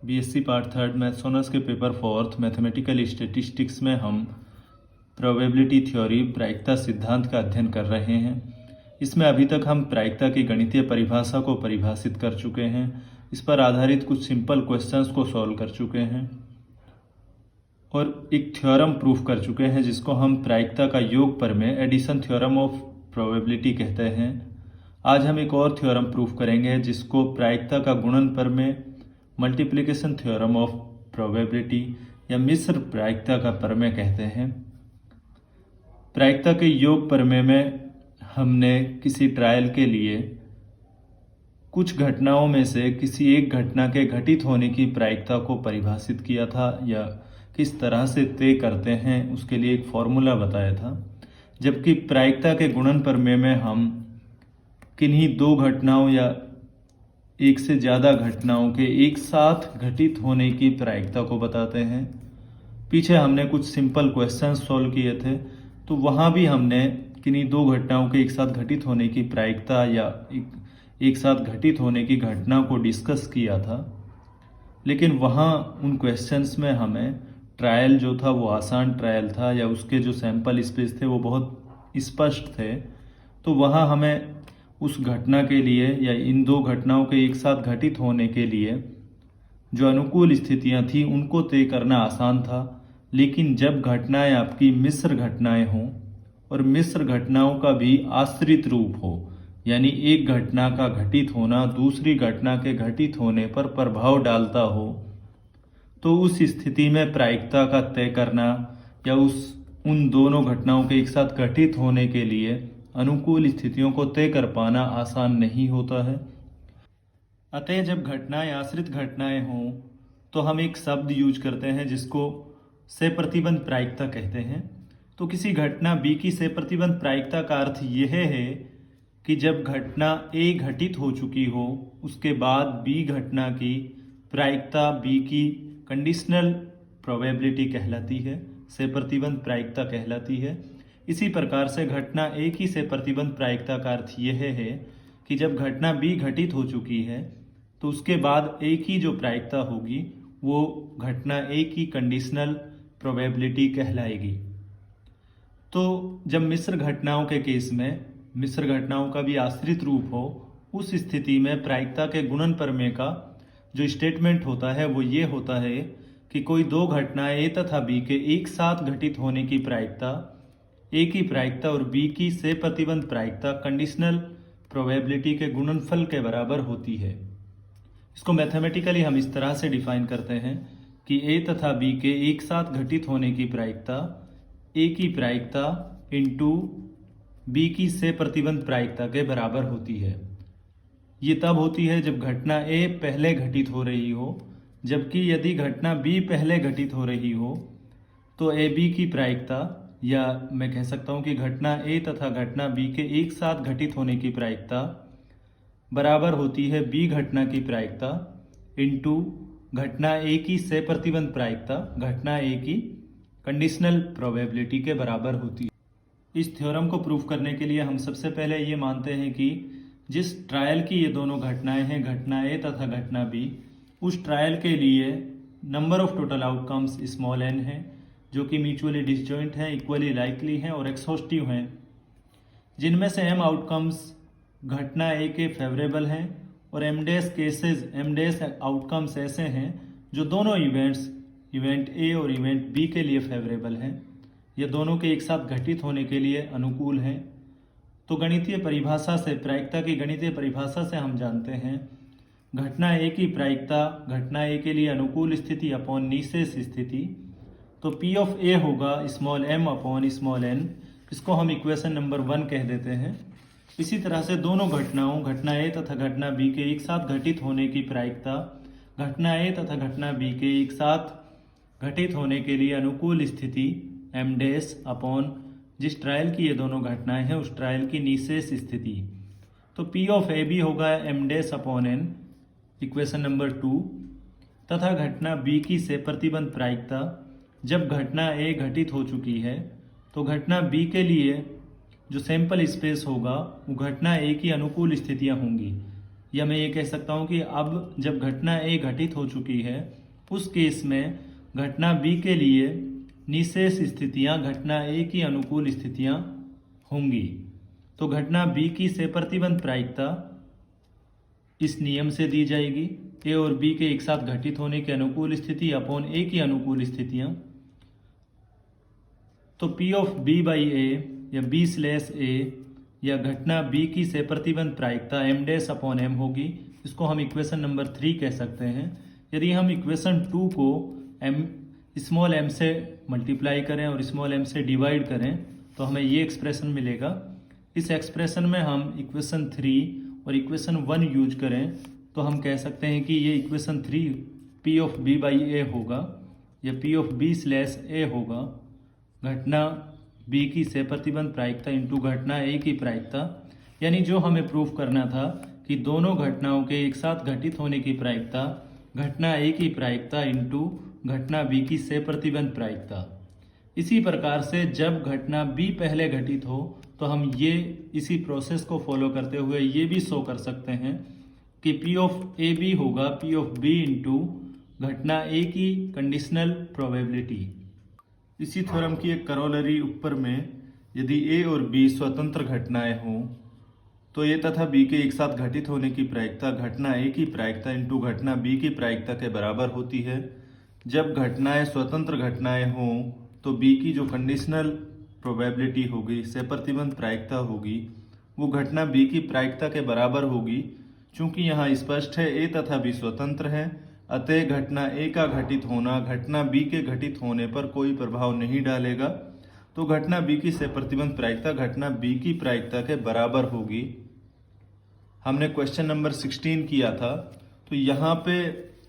BSc part third maths honours के paper fourth mathematical statistics में हम प्रोबेबिलिटी थ्योरी प्रायिकता सिद्धांत का अध्ययन कर रहे हैं। इसमें अभी तक हम प्रायिकता की गणितीय परिभाषा को परिभाषित कर चुके हैं। इस पर आधारित कुछ सिंपल क्वेश्चंस को सॉल्व कर चुके हैं और एक थ्योरम प्रूफ कर चुके हैं जिसको हम प्रायिकता का योग प्रमेय एडिशन थ्योरम ऑफ प्रोबेबिलिटी कहते हैं। आज हम एक और थ्योरम प्रूफ करेंगे जिसको प्रायिकता का गुणन प्रमेय मल्टीप्लिकेशन थ्योरम ऑफ प्रोबेबिलिटी या मिश्र प्रायिकता का प्रमेय कहते हैं। प्रायिकता के योग प्रमेय में हमने किसी ट्रायल के लिए कुछ घटनाओं में से किसी एक घटना के घटित होने की प्रायिकता को परिभाषित किया था या किस तरह से तय करते हैं उसके लिए एक फॉर्मूला बताया था। जबकि प्रायिकता के गुणन प्रमेय में हम किन्हीं दो घटनाओं या एक से ज़्यादा घटनाओं के एक साथ घटित होने की प्रायिकता को बताते हैं। पीछे हमने कुछ सिंपल क्वेश्चन सॉल्व किए थे, तो वहाँ भी हमने किन्हीं दो घटनाओं के एक साथ घटित होने की प्रायिकता या एक साथ घटित होने की घटना को डिस्कस किया था। लेकिन वहाँ उन क्वेश्चंस में हमें ट्रायल जो था वो आसान ट्रायल था या उसके जो सैंपल स्पेस थे वो बहुत स्पष्ट थे, तो वहाँ हमें उस घटना के लिए या इन दो घटनाओं के एक साथ घटित होने के लिए जो अनुकूल स्थितियां थी उनको तय करना आसान था। लेकिन जब घटनाएं आपकी मिश्र घटनाएं हों और मिश्र घटनाओं का भी आश्रित रूप हो, यानी एक घटना का घटित होना दूसरी घटना के घटित होने पर प्रभाव डालता हो, तो उस स्थिति में प्रायिकता का तय करना या उन दोनों घटनाओं के एक साथ घटित होने के लिए अनुकूल स्थितियों को तय कर पाना आसान नहीं होता है। अतः जब घटनाएं आश्रित घटनाएं हों तो हम एक शब्द यूज करते हैं जिसको से प्रतिबंध प्रायिकता कहते हैं। तो किसी घटना बी की से प्रतिबंध प्रायिकता का अर्थ यह है कि जब घटना ए घटित हो चुकी हो उसके बाद बी घटना की प्रायिकता बी की कंडीशनल प्रोबेबिलिटी कहलाती है, से प्रतिबंध प्रायिकता कहलाती है। इसी प्रकार से घटना ए की से प्रतिबंध प्रायिकता का अर्थ यह है कि जब घटना बी घटित हो चुकी है तो उसके बाद ए की जो प्रायिकता होगी वो घटना ए की कंडीशनल प्रोबेबिलिटी कहलाएगी। तो जब मिश्र घटनाओं के केस में मिश्र घटनाओं का भी आश्रित रूप हो, उस स्थिति में प्रायिकता के गुणन प्रमेय का जो स्टेटमेंट होता है वो ये होता है कि कोई दो घटनाएं ए तथा बी के एक साथ घटित होने की प्रायिकता ए की प्रायिकता और बी की से प्रतिबंध प्रायिकता कंडीशनल प्रोबेबिलिटी के गुणनफल के बराबर होती है। इसको मैथमेटिकली हम इस तरह से डिफाइन करते हैं कि ए तथा बी के एक साथ घटित होने की प्रायिकता ए की प्रायिकता इंटू बी की से प्रतिबंध प्रायिकता के बराबर होती है। ये तब होती है जब घटना ए पहले घटित हो रही हो, जबकि यदि घटना बी पहले घटित हो रही हो तो ए बी की प्रायिकता, या मैं कह सकता हूं कि घटना ए तथा घटना बी के एक साथ घटित होने की प्रायिकता बराबर होती है बी घटना की प्रायिकता इंटू घटना ए की से प्रतिबंध प्रायिकता घटना ए की कंडीशनल प्रोबेबिलिटी के बराबर होती है। इस थ्योरम को प्रूफ करने के लिए हम सबसे पहले ये मानते हैं कि जिस ट्रायल की ये दोनों घटनाएं हैं, घटना ए तथा घटना बी, उस ट्रायल के लिए number of total outcomes small n है जो कि म्यूचुअली डिसजॉइंट हैं, इक्वली लाइकली हैं और एक्सहॉस्टिव हैं, जिनमें से m आउटकम्स घटना ए के फेवरेबल हैं और m आउटकम्स ऐसे हैं जो दोनों इवेंट ए और इवेंट बी के लिए फेवरेबल हैं, ये दोनों के एक साथ घटित होने के लिए अनुकूल हैं। तो गणितीय परिभाषा से, प्रायिकता की गणितीय परिभाषा से हम जानते हैं घटना ए की प्रायिकता घटना ए के लिए अनुकूल स्थिति अपॉन निशेष स्थिति, तो P ऑफ A होगा small m upon small n, इसको हम इक्वेशन नंबर 1 कह देते हैं। इसी तरह से दोनों घटनाओं घटना A तथा घटना B के एक साथ घटित होने की प्रायिकता घटना A तथा घटना B के एक साथ घटित होने के लिए अनुकूल स्थिति m डैश अपॉन जिस ट्रायल की ये दोनों घटनाएं हैं उस ट्रायल की निशेष स्थिति, तो P ऑफ A B होगा m dash upon n equation number 2, तथा घटना B की से प्रतिबंध प्रायिकता जब घटना A घटित हो चुकी है तो घटना B के लिए जो सैंपल स्पेस होगा वो घटना A की अनुकूल स्थितियां होंगी, या मैं ये कह सकता हूँ कि अब जब घटना ए घटित हो चुकी है उस केस में घटना बी के लिए निशेष स्थितियाँ घटना ए की अनुकूल स्थितियाँ होंगी। तो घटना बी की से प्रतिबंध प्रायिकता इस नियम से दी जाएगी, ए और बी के एक साथ घटित होने की अनुकूल स्थिति अपॉन ए की अनुकूल स्थितियाँ। तो P ऑफ B बाई ए या B स्लैश ए या घटना B की से प्रतिबंध प्रायिकता m डैश अपॉन m होगी। इसको हम इक्वेशन नंबर 3 कह सकते हैं। यदि हम इक्वेशन 2 को स्मॉल m से मल्टीप्लाई करें और स्मॉल m से डिवाइड करें तो हमें ये एक्सप्रेशन मिलेगा। इस एक्सप्रेशन में हम इक्वेशन 3 और इक्वेशन 1 यूज करें तो हम कह सकते हैं कि ये equation 3 P of B by A होगा या P of B slash A होगा। घटना बी की से प्रतिबंध प्रायिकता इंटू घटना ए की प्रायिकता, यानी जो हमें प्रूफ करना था कि दोनों घटनाओं के एक साथ घटित होने की प्रायिकता घटना ए की प्रायिकता इंटू घटना बी की से प्रतिबंध प्रायिकता। इसी प्रकार से जब घटना बी पहले घटित हो तो हम ये इसी प्रोसेस को फॉलो करते हुए ये भी शो कर सकते हैं कि P ऑफ ए बी होगा P ऑफ बी इंटू घटना ए की कंडीशनल प्रोबेबिलिटी। इसी थ्योरम की एक करोलरी ऊपर में यदि ए और बी स्वतंत्र घटनाएं हों तो ए तथा बी के एक साथ घटित होने की प्रायिकता घटना ए की प्रायिकता इंटू घटना बी की प्रायिकता के बराबर होती है। जब घटनाएं स्वतंत्र घटनाएं हों तो बी की जो कंडीशनल प्रोबेबिलिटी होगी से प्रतिबंध प्रायिकता होगी वो घटना बी की प्रायिकता के बराबर होगी। चूंकि यहाँ स्पष्ट है ए तथा बी स्वतंत्र है, अतः घटना ए का घटित होना घटना बी के घटित होने पर कोई प्रभाव नहीं डालेगा। तो घटना बी की से प्रतिबंध प्रायिकता घटना बी की प्रायिकता के बराबर होगी। हमने क्वेश्चन नंबर 16 किया था तो यहाँ पे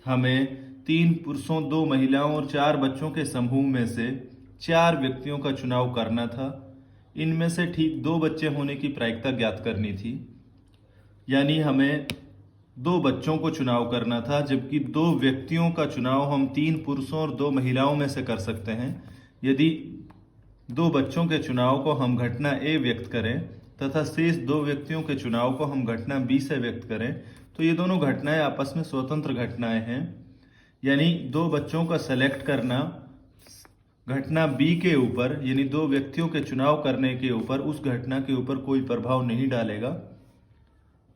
हमें 3 पुरुषों 2 महिलाओं और 4 बच्चों के समूह में से 4 व्यक्तियों का चुनाव करना था। इनमें से ठीक 2 बच्चे होने की प्रायिकता ज्ञात करनी थी, यानी हमें 2 बच्चों को चुनाव करना था, जबकि 2 व्यक्तियों का चुनाव हम 3 पुरुषों और 2 महिलाओं में से कर सकते हैं। यदि 2 बच्चों के चुनाव को हम घटना ए व्यक्त करें तथा शेष 2 व्यक्तियों के चुनाव को हम घटना बी से व्यक्त करें तो ये दोनों घटनाएं आपस में स्वतंत्र घटनाएं हैं, यानी 2 बच्चों का सेलेक्ट करना घटना बी के ऊपर यानी 2 व्यक्तियों के चुनाव करने के ऊपर उस घटना के ऊपर कोई प्रभाव नहीं डालेगा।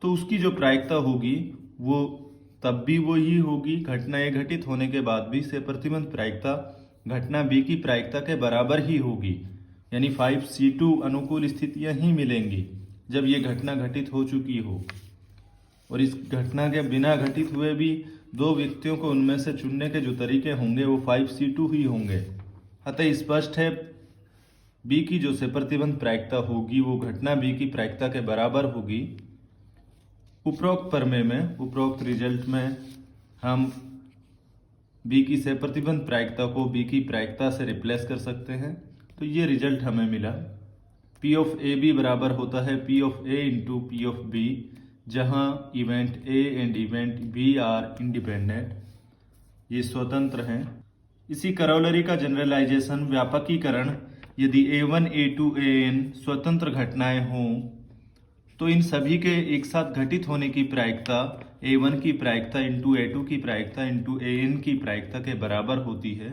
तो उसकी जो प्रायिकता होगी वो तब भी वही होगी, घटना ए घटित होने के बाद भी से प्रतिबंध प्रायिकता घटना बी की प्रायिकता के बराबर ही होगी, यानी 5C2 अनुकूल स्थितियां ही मिलेंगी जब ये घटना घटित हो चुकी हो। और इस घटना के बिना घटित हुए भी 2 व्यक्तियों को उनमें से चुनने के जो तरीके होंगे वो 5C2 ही होंगे। अतः स्पष्ट है बी की जो से प्रतिबंध प्रायिकता होगी वो घटना बी की प्रायिकता के बराबर होगी। उपरोक्त प्रमेय में उपरोक्त रिजल्ट में हम बी की से प्रतिबंध प्रायिकता को बी की प्रायिकता से रिप्लेस कर सकते हैं। तो ये रिजल्ट हमें मिला। P ऑफ ए बी बराबर होता है P of A into P of B, जहाँ event A and event B are independent, ये स्वतंत्र हैं। इसी करोलरी का जनरलाइजेशन व्यापकीकरण यदि A1 A2 AN स्वतंत्र घटनाएं हों तो इन सभी के एक साथ घटित होने की प्रायिकता A1 की प्रायिकता इंटू A2 की प्रायिकता इंटू AN की प्रायिकता के बराबर होती है।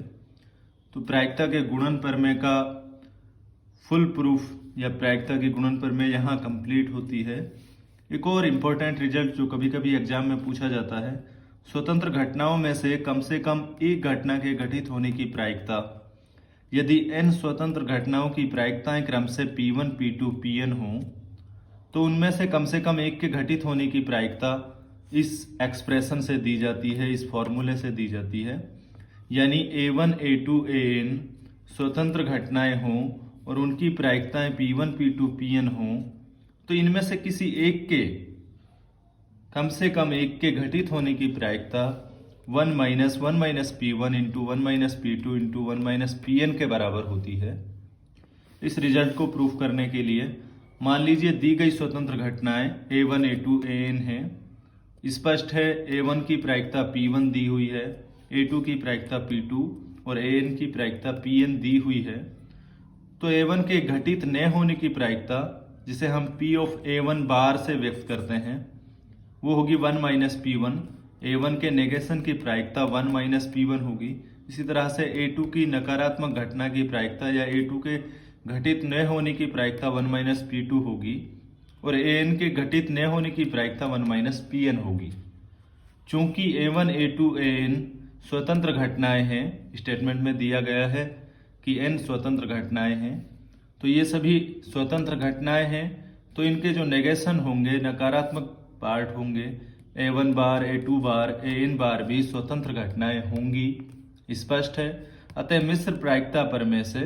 तो प्रायिकता के गुणन प्रमेय का फुल प्रूफ या प्रायिकता की गुणन प्रमेय यहाँ कंप्लीट होती है। एक और इम्पोर्टेंट रिजल्ट जो कभी कभी एग्जाम में पूछा जाता है, स्वतंत्र घटनाओं में से कम एक घटना के घटित होने की प्रायिकता। यदि n स्वतंत्र घटनाओं की प्रायिकताएं क्रम से P1 P2 Pn हों तो उनमें से कम एक के घटित होने की प्रायिकता इस एक्सप्रेशन से दी जाती है, इस फॉर्मूले से दी जाती है। यानी A1 A2 AN स्वतंत्र घटनाएं हों और उनकी प्रायिकताएं P1 P2 Pn हों तो इनमें से किसी एक के कम से कम एक के घटित होने की प्रायिकता 1 minus P1 into 1 minus P2 into 1 minus Pn के बराबर होती है। इस रिजल्ट को प्रूफ करने के लिए मान लीजिए दी गई स्वतंत्र घटनाएं A1 A2 AN हैं। स्पष्ट है A1 की प्रायिकता P1 दी हुई है, A2 की प्रायिकता P2 और AN की प्रायिकता Pn दी हुई है। तो A1 के घटित न होने की प्रायिकता जिसे हम P ऑफ A1 बार से व्यक्त करते हैं वो होगी 1 माइनस P1। A1 के नेगेशन की प्रायिकता 1 माइनस P1 होगी। इसी तरह से A2 की नकारात्मक घटना की प्रायिकता या A2 के घटित न होने की प्रायिकता 1 माइनस P2 होगी और An के घटित न होने की प्रायिकता 1 माइनस Pn होगी। चूंकि A1, A2, An स्वतंत्र घटनाएं हैं, स्टेटमेंट में दिया गया है कि n स्वतंत्र घटनाएं हैं, तो ये सभी स्वतंत्र घटनाएं हैं, तो इनके जो नेगेशन होंगे, नकारात्मक पार्ट होंगे, A1 bar, A2 bar, An बार भी स्वतंत्र घटनाएं होंगी। स्पष्ट है। अतः मिश्र प्रायिकता प्रमेय से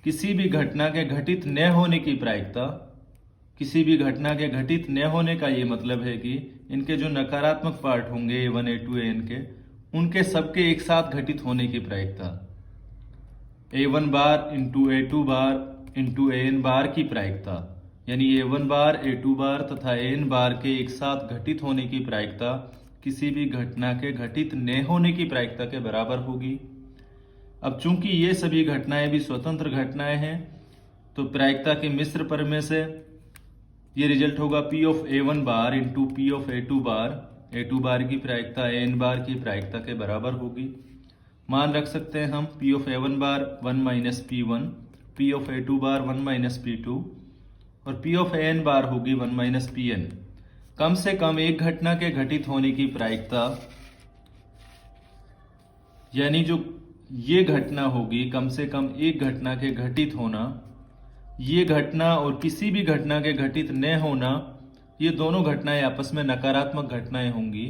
किसी भी घटना के घटित न होने की प्रायिकता, किसी भी घटना के घटित न होने का ये मतलब है कि इनके जो नकारात्मक पार्ट होंगे A1, A2, An के, उनके सबके एक साथ घटित होने की प्रायिकता, A1 bar into A2 bar into An बार की प्रायिकता, यानी A1 बार, A2 बार तथा An बार के एक साथ घटित होने की प्रायिकता किसी भी घटना के घटित न होने की प्रायिकता के बराबर होगी। अब चूंकि ये सभी घटनाएं भी स्वतंत्र घटनाएं हैं, तो प्रायिकता के मिश्र प्रमेय से ये रिजल्ट होगा P of A1 bar into P of A2 bar. A2 बार की प्रायिकता An बार की प्रायिकता के बराबर होगी। मान रख सकते हैं हम P of A1 bar 1 minus P1, P of A2 bar 1 minus P2 और P ऑफ An बार होगी 1 माइनस Pn। कम से कम एक घटना के घटित होने की प्रायिकता, यानी जो ये घटना होगी, कम से कम एक घटना के घटित होना, ये घटना और किसी भी घटना के घटित न होना, ये दोनों घटनाएं आपस में नकारात्मक घटनाएं होंगी।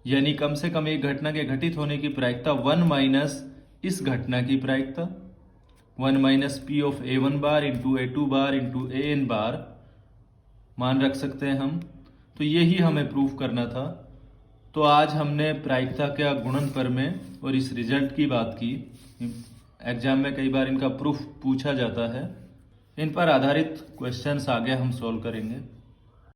यानी कम से कम एक घटना के घटित होने की प्रायिकता 1 माइनस इस घटना की प्रायिकता 1 minus P of A1 bar into A2 bar into An बार मान रख सकते हैं हम। तो यही हमें प्रूफ करना था। तो आज हमने प्रायिकता का गुणन प्रमेय और इस रिजल्ट की बात की। एग्जाम में कई बार इनका प्रूफ पूछा जाता है। इन पर आधारित क्वेश्चंस आगे हम सॉल्व करेंगे।